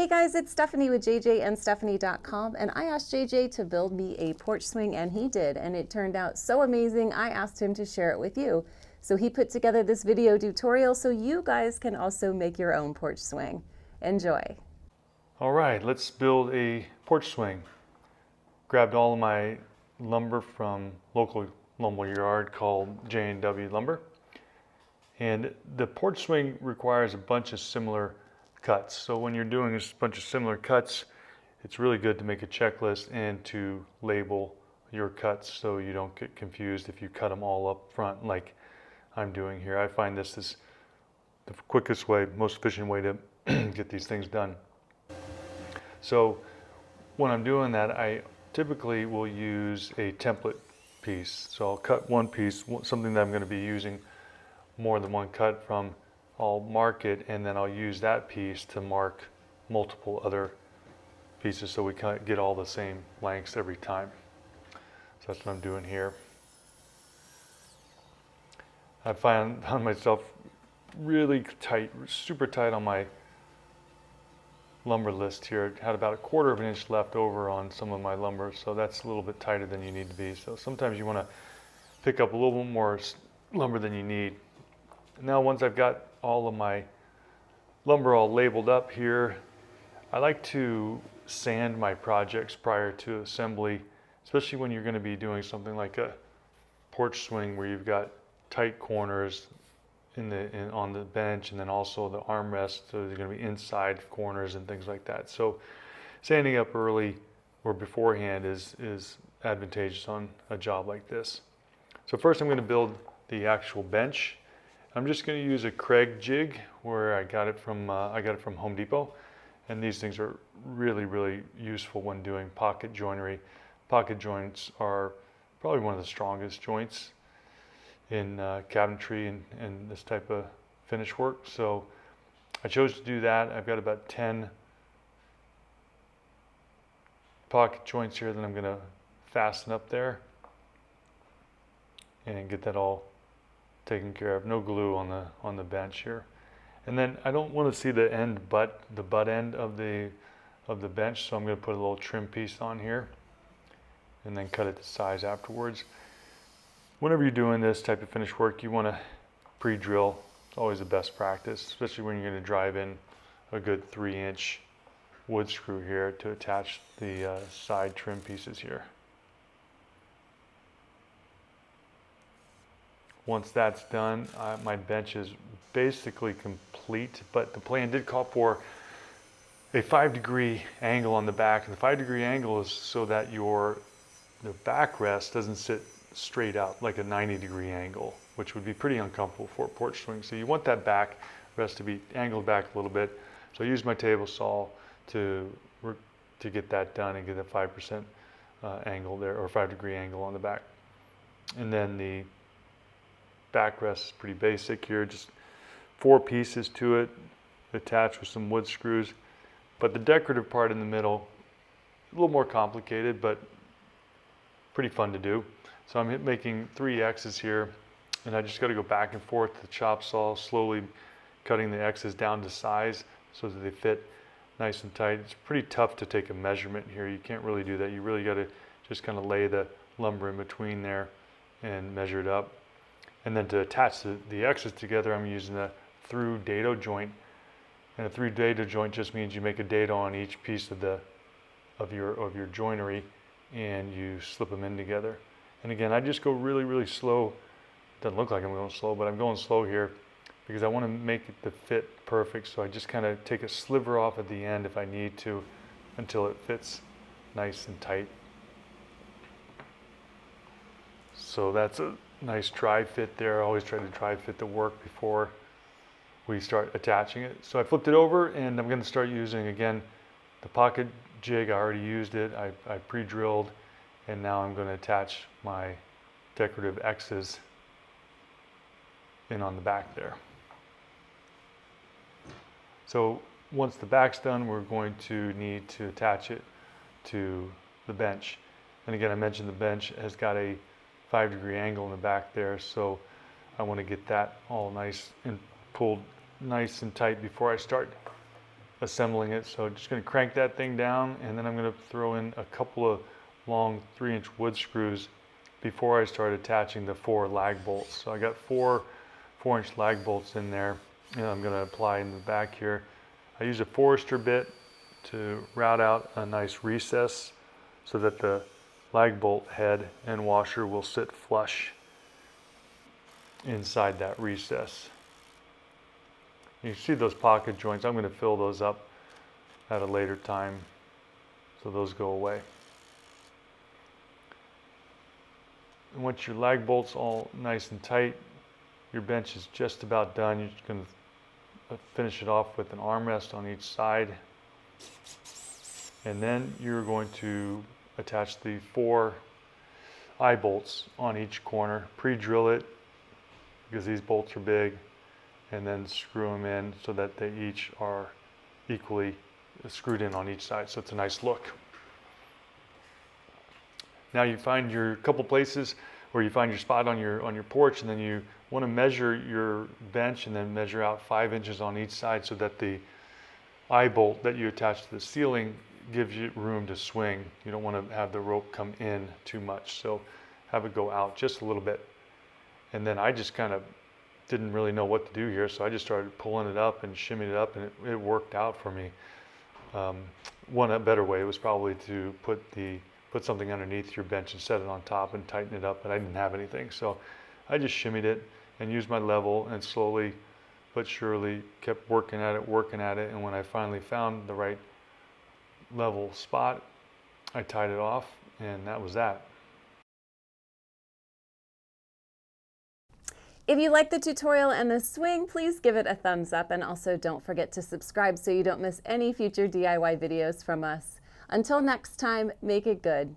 Hey guys, it's Stephanie with jjandstephanie.com, and I asked JJ to build me a porch swing, and he did, and it turned out so amazing. I asked him to share it with you. So he put together this video tutorial so you guys can also make your own porch swing. Enjoy. All right, let's build a porch swing. Grabbed all of my lumber from local lumber yard called J&W Lumber. And the porch swing requires a bunch of similar cuts. So when you're doing a bunch of similar cuts, it's really good to make a checklist and to label your cuts so you don't get confused if you cut them all up front like I'm doing here. I find this is the quickest way, most efficient way to get these things done. So when I'm doing that, I typically will use a template piece. So I'll cut one piece, something that I'm going to be using more than one cut from. I'll mark it, and then I'll use that piece to mark multiple other pieces so we kind of get all the same lengths every time. So that's what I'm doing here. I found myself really tight, super tight on my lumber list here. I had about 1/4 of an inch left over on some of my lumber, so that's a little bit tighter than you need to be. So sometimes you want to pick up a little bit more lumber than you need. Now once I've got all of my lumber all labeled up here, I like to sand my projects prior to assembly, especially when you're going to be doing something like a porch swing where you've got tight corners on the bench, and then also the armrest, so they're going to be inside corners and things like that. So sanding up early or beforehand is advantageous on a job like this. So first I'm going to build the actual bench. I'm just going to use a Craig jig where I got it from Home Depot, and these things are really useful when doing pocket joinery. Pocket joints are probably one of the strongest joints in cabinetry and this type of finish work. So I chose to do that. I've got about 10 pocket joints here that I'm going to fasten up there and get that all taken care of. No glue on the bench here. And then I don't want to see the butt end of the bench, so I'm going to put a little trim piece on here and then cut it to size afterwards. Whenever you're doing this type of finish work, you want to pre-drill. It's always the best practice, especially when you're going to drive in a good 3-inch wood screw here to attach the side trim pieces here. Once that's done, my bench is basically complete, but the plan did call for a 5-degree angle on the back. And the 5-degree angle is so that the backrest doesn't sit straight out like a 90-degree angle, which would be pretty uncomfortable for a porch swing. So you want that backrest to be angled back a little bit. So I used my table saw to get that done and get a 5% angle there, or 5-degree angle on the back. And then the backrest is pretty basic here, just 4 pieces to it, attached with some wood screws. But the decorative part in the middle, a little more complicated, but pretty fun to do. So I'm making 3 X's here, and I just got to go back and forth with the chop saw, slowly cutting the X's down to size so that they fit nice and tight. It's pretty tough to take a measurement here. You can't really do that. You really got to just kind of lay the lumber in between there and measure it up. And then to attach the X's together, I'm using a through dado joint. And a through dado joint just means you make a dado on each piece of your joinery, and you slip them in together. And again, I just go really slow. Doesn't look like I'm going slow, but I'm going slow here because I want to make the fit perfect. So I just kind of take a sliver off at the end if I need to until it fits nice and tight. So that's a nice dry fit there. I always try to dry fit the work before we start attaching it. So I flipped it over, and I'm going to start using again the pocket jig. I already used it. I pre-drilled, and now I'm going to attach my decorative X's in on the back there. So once the back's done, we're going to need to attach it to the bench. And again, I mentioned the bench has got a 5-degree angle in the back there, so I want to get that all nice and pulled nice and tight before I start assembling it. So just going to crank that thing down, and then I'm going to throw in a couple of long 3-inch wood screws before I start attaching the 4 lag bolts. So I got 4 4-inch lag bolts in there, and I'm going to apply in the back here. I use a Forester bit to route out a nice recess so that the lag bolt head and washer will sit flush inside that recess. You see those pocket joints. I'm going to fill those up at a later time so those go away. And once your lag bolt's all nice and tight, your bench is just about done. You're just going to finish it off with an armrest on each side. And then you're going to attach the 4 eye bolts on each corner. Pre-drill it because these bolts are big, and then screw them in so that they each are equally screwed in on each side, so it's a nice look. Now you find your couple places where you find your spot on your porch, and then you want to measure your bench and then measure out 5 inches on each side so that the eye bolt that you attach to the ceiling gives you room to swing. You don't want to have the rope come in too much, so have it go out just a little bit. And then I just kind of didn't really know what to do here, so I just started pulling it up and shimmying it up, and it worked out for me. A better way was probably to put something underneath your bench and set it on top and tighten it up, but I didn't have anything, so I just shimmied it and used my level and slowly but surely kept working at it, and when I finally found the right level spot, I tied it off, and that was that. If you like the tutorial and the swing, please give it a thumbs up, and also don't forget to subscribe so you don't miss any future DIY videos from us. Until next time, make it good.